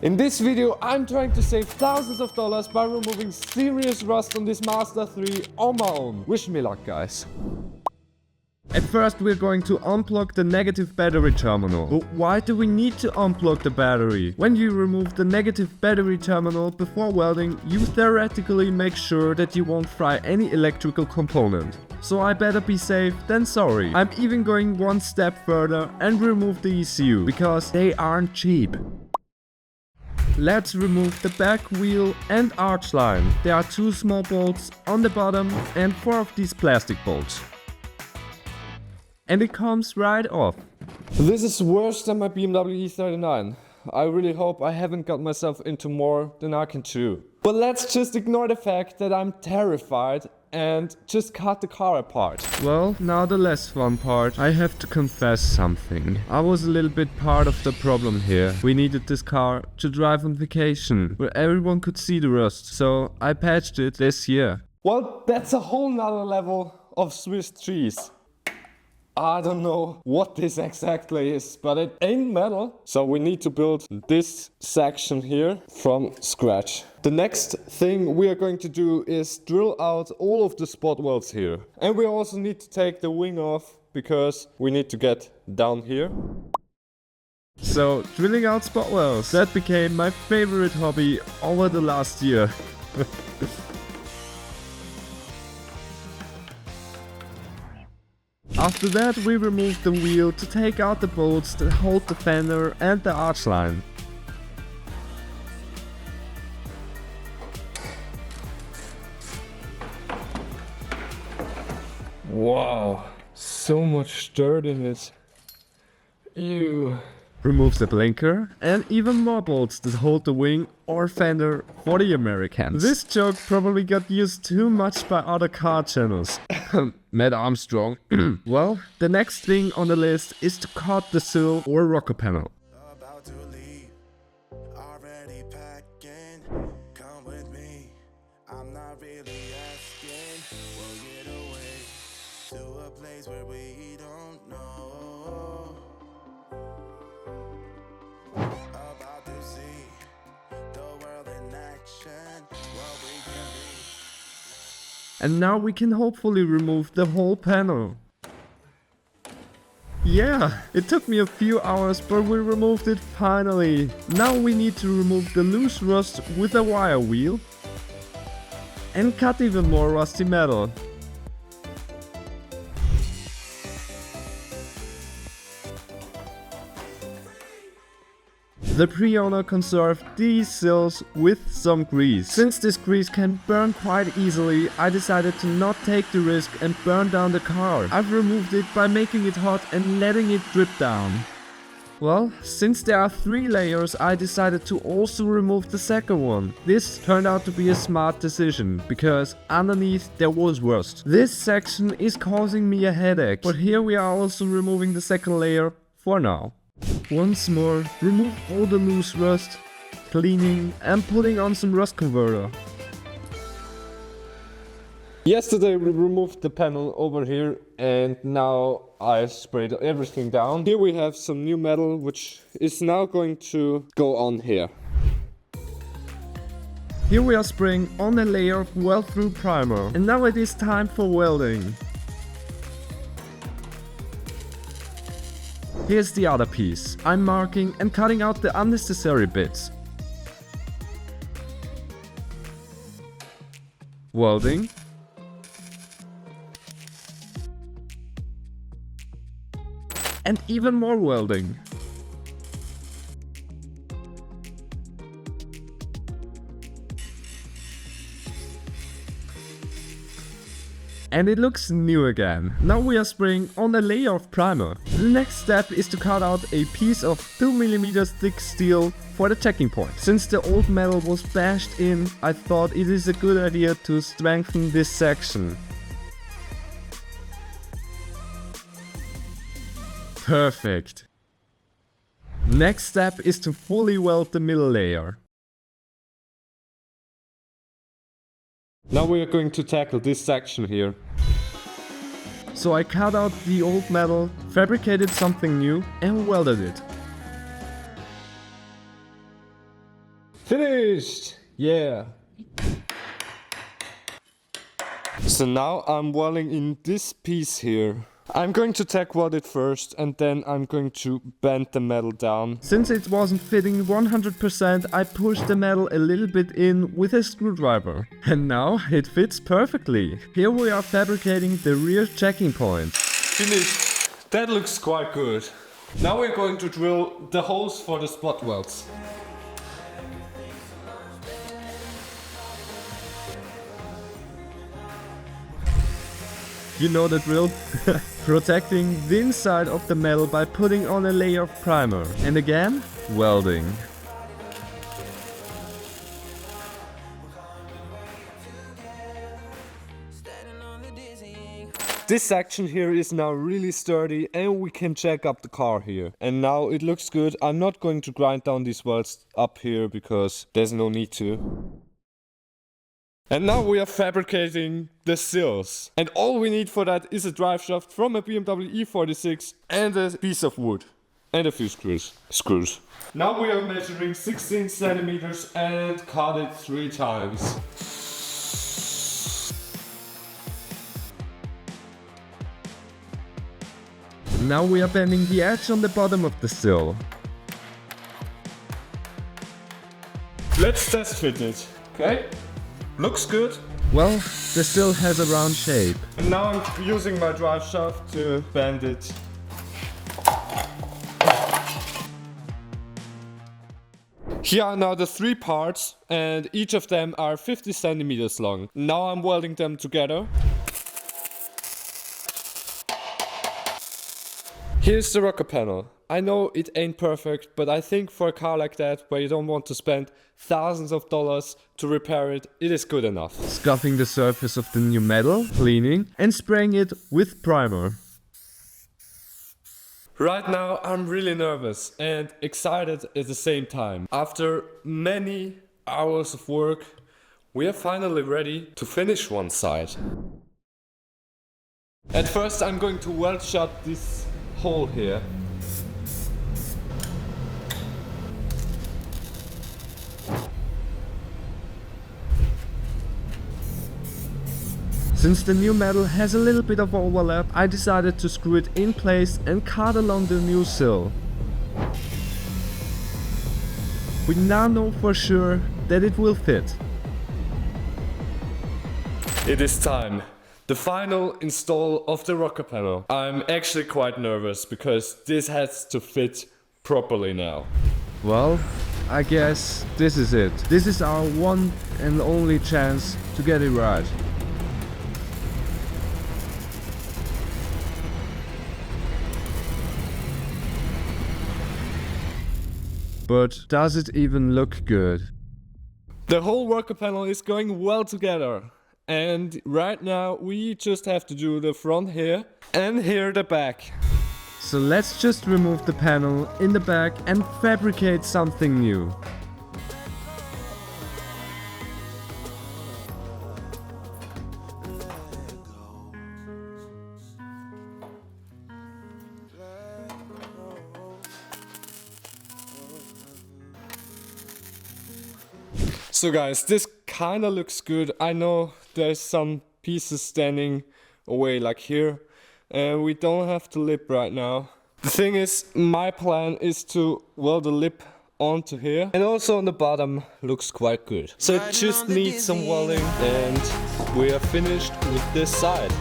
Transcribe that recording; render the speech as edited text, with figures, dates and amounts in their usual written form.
In this video, I'm trying to save thousands of dollars by removing serious rust on this Mazda 3 on my own. Wish me luck, guys. At first, we're going to unplug the negative battery terminal. But why do we need to unplug the battery? When you remove the negative battery terminal before welding, you theoretically make sure that you won't fry any electrical component. So I better be safe than sorry. I'm even going one step further and remove the ECU, because they aren't cheap. Let's remove the back wheel and arch line. There are 2 small bolts on the bottom and 4 of these plastic bolts. And it comes right off. This is worse than my BMW E39. I really hope I haven't got myself into more than I can chew. But let's just ignore the fact that I'm terrified and just cut the car apart. Well, now the less fun part. I have to confess something. I was a little bit part of the problem here. We needed this car to drive on vacation, where everyone could see the rust, so I patched it this year. Well, that's a whole nother level of Swiss cheese. I don't know what this exactly is, but it ain't metal. So we need to build this section here from scratch. The next thing we are going to do is drill out all of the spot welds here. And we also need to take the wing off because we need to get down here. So drilling out spot welds, that became my favorite hobby over the last year. After that, we removed the wheel to take out the bolts that hold the fender and the arch line. Wow, so much dirt in it. Ew. Remove the blinker and even more bolts that hold the wing or fender for the Americans. This joke probably got used too much by other car channels. Matt Armstrong. Well, the next thing on the list is to cut the sill or rocker panel. About to leave, already packing. Come with me, I'm not really asking. We'll get away to a place where we don't know. About to see the world in action, what we can be. And now we can hopefully remove the whole panel. Yeah, it took me a few hours, but we removed it finally. Now we need to remove the loose rust with a wire wheel and cut even more rusty metal. The pre-owner conserved these sills with some grease. Since this grease can burn quite easily, I decided to not take the risk and burn down the car. I've removed it by making it hot and letting it drip down. Well, since there are 3 layers, I decided to also remove the second one. This turned out to be a smart decision, because underneath there was rust. This section is causing me a headache, but here we are also removing the second layer for now. Once more, remove all the loose rust, cleaning and putting on some rust converter. Yesterday we removed the panel over here and now I sprayed everything down. Here we have some new metal which is now going to go on here. Here we are spraying on a layer of weld-through primer, and now it is time for welding. Here's the other piece. I'm marking and cutting out the unnecessary bits. Welding. And even more welding. And it looks new again. Now we are spraying on a layer of primer. The next step is to cut out a piece of 2mm thick steel for the checking point. Since the old metal was bashed in, I thought it is a good idea to strengthen this section. Perfect. Next step is to fully weld the middle layer. Now we are going to tackle this section here. So I cut out the old metal, fabricated something new and welded it. Finished! Yeah! So now I'm welding in this piece here. I'm going to tack weld it first and then I'm going to bend the metal down. Since it wasn't fitting 100%, I pushed the metal a little bit in with a screwdriver. And now it fits perfectly. Here we are fabricating the rear checking point. Finished. That looks quite good. Now we're going to drill the holes for the spot welds. You know the drill? Protecting the inside of the metal by putting on a layer of primer. And again, welding. This section here is now really sturdy and we can check up the car here. And now it looks good. I'm not going to grind down these welds up here because there's no need to. And now we are fabricating the sills. And all we need for that is a drive shaft from a BMW E46 and a piece of wood. And a few screws. Now we are measuring 16 centimeters and cut it 3 times. Now we are bending the edge on the bottom of the sill. Let's test fit it. Okay? Looks good. Well, the sill has a round shape. And now I'm using my drive shaft to bend it. Here are now the 3 parts and each of them are 50 centimeters long. Now I'm welding them together. Here's the rocker panel. I know it ain't perfect, but I think for a car like that, where you don't want to spend thousands of dollars to repair it, it is good enough. Scuffing the surface of the new metal, cleaning, and spraying it with primer. Right now I'm really nervous and excited at the same time. After many hours of work, we are finally ready to finish one side. At first I'm going to weld shut this hole here. Since the new metal has a little bit of overlap, I decided to screw it in place and cut along the new sill. We now know for sure that it will fit. It is time. The final install of the rocker panel. I'm actually quite nervous because this has to fit properly now. Well, I guess this is it. This is our one and only chance to get it right. But does it even look good? The whole rocker panel is going well together. And right now we just have to do the front here and here the back. So let's just remove the panel in the back and fabricate something new. So guys, this kinda looks good. I know there's some pieces standing away like here and we don't have the lip right now. The thing is, my plan is to weld the lip onto here and also on the bottom looks quite good. So it just needs some welding and we are finished with this side.